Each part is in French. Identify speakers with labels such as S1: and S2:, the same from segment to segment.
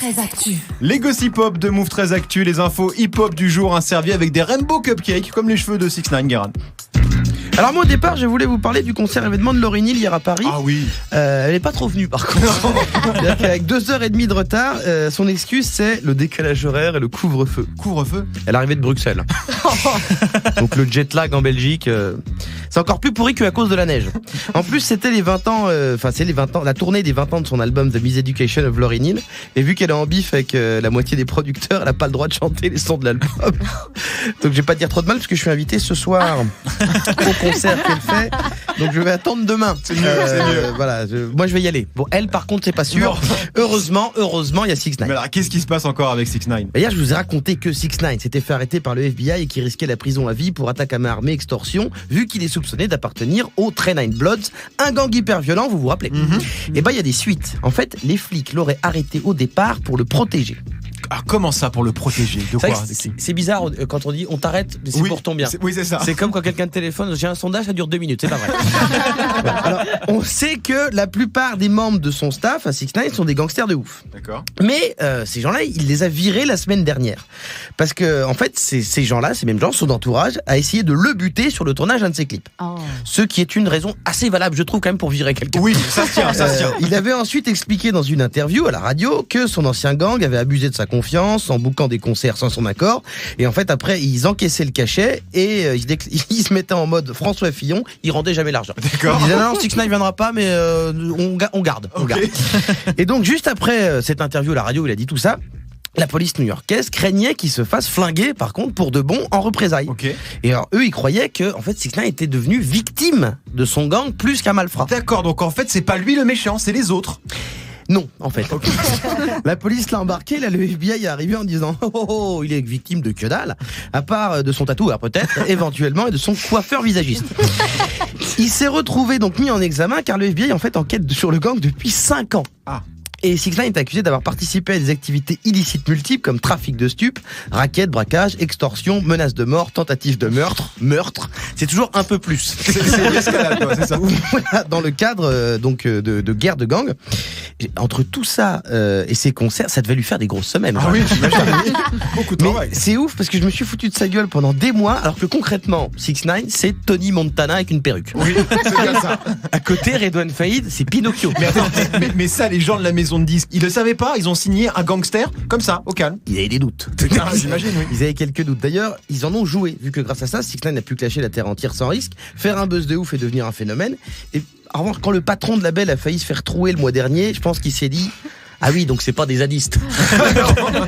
S1: 13 Actu.
S2: Les gossip hop de Move 13 Actu, les infos hip-hop du jour, servis avec des rainbow cupcakes comme les cheveux de 6ix9ine, Guérin.
S3: Alors moi au départ je voulais vous parler du concert événement de Lauryn Hill hier à Paris.
S2: Ah oui.
S3: Elle est pas trop venue par contre. C'est-à-dire qu'avec 2h30 de retard, son excuse c'est le décalage horaire et le couvre-feu.
S2: Couvre-feu.
S3: Elle arrivait de Bruxelles. Donc le jet lag en Belgique, c'est encore plus pourri qu'à cause de la neige. En plus c'était les 20 ans, c'est les 20 ans, la tournée des 20 ans de son album The Miseducation of Lauryn Hill. Et vu qu'elle est en bif avec la moitié des producteurs, elle a pas le droit de chanter les sons de l'album. Donc je vais pas dire trop de mal parce que je suis invité ce soir au concert qu'elle fait. Donc je vais attendre demain.
S2: C'est mieux, c'est mieux.
S3: Voilà, moi je vais y aller. Bon, elle par contre c'est pas sûr. Heureusement, il y a 6ix9ine.
S2: Mais alors, qu'est-ce qui se passe encore avec 6ix9ine?
S3: Hier, je vous ai raconté que 6ix9ine s'était fait arrêter par le FBI et qu'il risquait la prison à vie pour attaque à main armée, extorsion, vu qu'il est soupçonné d'appartenir au Trey Nine Bloods, un gang hyper violent, vous vous rappelez. Et il y a des suites. En fait, les flics l'auraient arrêté au départ pour le protéger.
S2: Ah, comment ça pour le protéger? De quoi?
S3: C'est bizarre quand on dit on t'arrête, mais c'est pour ton bien.
S2: Oui, c'est ça.
S3: C'est comme quand quelqu'un te téléphone, j'ai un sondage, ça dure 2 minutes, c'est pas vrai. Alors, on sait que la plupart des membres de son staff à 6ix9ine sont des gangsters de ouf.
S2: D'accord.
S3: Mais ces gens-là, il les a virés la semaine dernière. Parce que, en fait, ces gens-là, ces mêmes gens, son entourage, a essayé de le buter sur le tournage d'un de ses clips.
S1: Oh.
S3: Ce qui est une raison assez valable, je trouve, quand même, pour virer quelqu'un.
S2: Oui, ça se tient, ça se tient.
S3: Il avait ensuite expliqué dans une interview à la radio que son ancien gang avait abusé de sa confiance en bouquant des concerts sans son accord. Et en fait, après, ils encaissaient le cachet et ils se mettaient en mode François Fillon. Ils rendaient jamais l'argent.
S2: D'accord.
S3: Ils disaient non, 6ix9ine viendra pas, mais on garde.
S2: Okay.
S3: Et donc, juste après cette interview à la radio, il a dit tout ça. La police new-yorkaise craignait qu'il se fasse flinguer, par contre, pour de bon, en représailles.
S2: Okay.
S3: Et alors, eux, ils croyaient que, en fait, 6ix9ine était devenu victime de son gang plus qu'un malfrat.
S2: D'accord, donc en fait, c'est pas lui le méchant, c'est les autres.
S3: Non, en fait. Okay. La police l'a embarqué, là, le FBI est arrivé en disant oh, il est victime de que dalle, à part de son tatoueur peut-être, éventuellement, et de son coiffeur visagiste. Il s'est retrouvé donc mis en examen car le FBI en fait enquête sur le gang depuis 5 ans.
S2: Ah.
S3: Et 6ix9ine est accusé d'avoir participé à des activités illicites multiples comme trafic de stupes, racket, braquage, extorsion, menace de mort, tentative de meurtre. C'est toujours un peu plus.
S2: C'est l'escalade, quoi, c'est ça.
S3: Voilà, dans le cadre de guerre de gang. Et entre tout ça et ses concerts, ça devait lui faire des grosses semaines.
S2: Ah oui, j'imagine. Beaucoup de travail.
S3: Mais c'est ouf parce que je me suis foutu de sa gueule pendant des mois, alors que concrètement, 6ix9ine, c'est Tony Montana avec une perruque.
S2: Oui, c'est bien ça.
S3: À côté, Redouane Faïd, c'est Pinocchio.
S2: Mais attends, mais ça, les gens de la maison de disques, ils le savaient pas, ils ont signé un gangster comme ça, au calme.
S3: Il y avait des doutes.
S2: Ah, j'imagine, oui.
S3: Ils avaient quelques doutes. D'ailleurs, ils en ont joué, vu que grâce à ça, 6ix9ine a pu clasher la terre entière sans risque, faire un buzz de ouf et devenir un phénomène. Et en revanche, quand le patron de label a failli se faire trouer le mois dernier, je pense qu'il s'est dit ah oui, donc c'est pas des zadistes.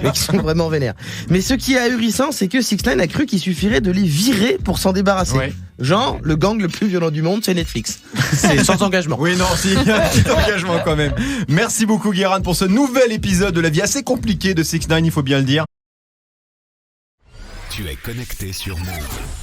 S3: Mais qui sont vraiment vénères. Mais ce qui est ahurissant, c'est que 6ix9ine a cru qu'il suffirait de les virer pour s'en débarrasser. Ouais. Genre, le gang le plus violent du monde, c'est Netflix. C'est sans engagement.
S2: Oui, non, si, il y a un petit engagement quand même. Merci beaucoup, Guérin, pour ce nouvel épisode de la vie assez compliquée de 6ix9ine, il faut bien le dire.
S4: Tu es connecté sur Move.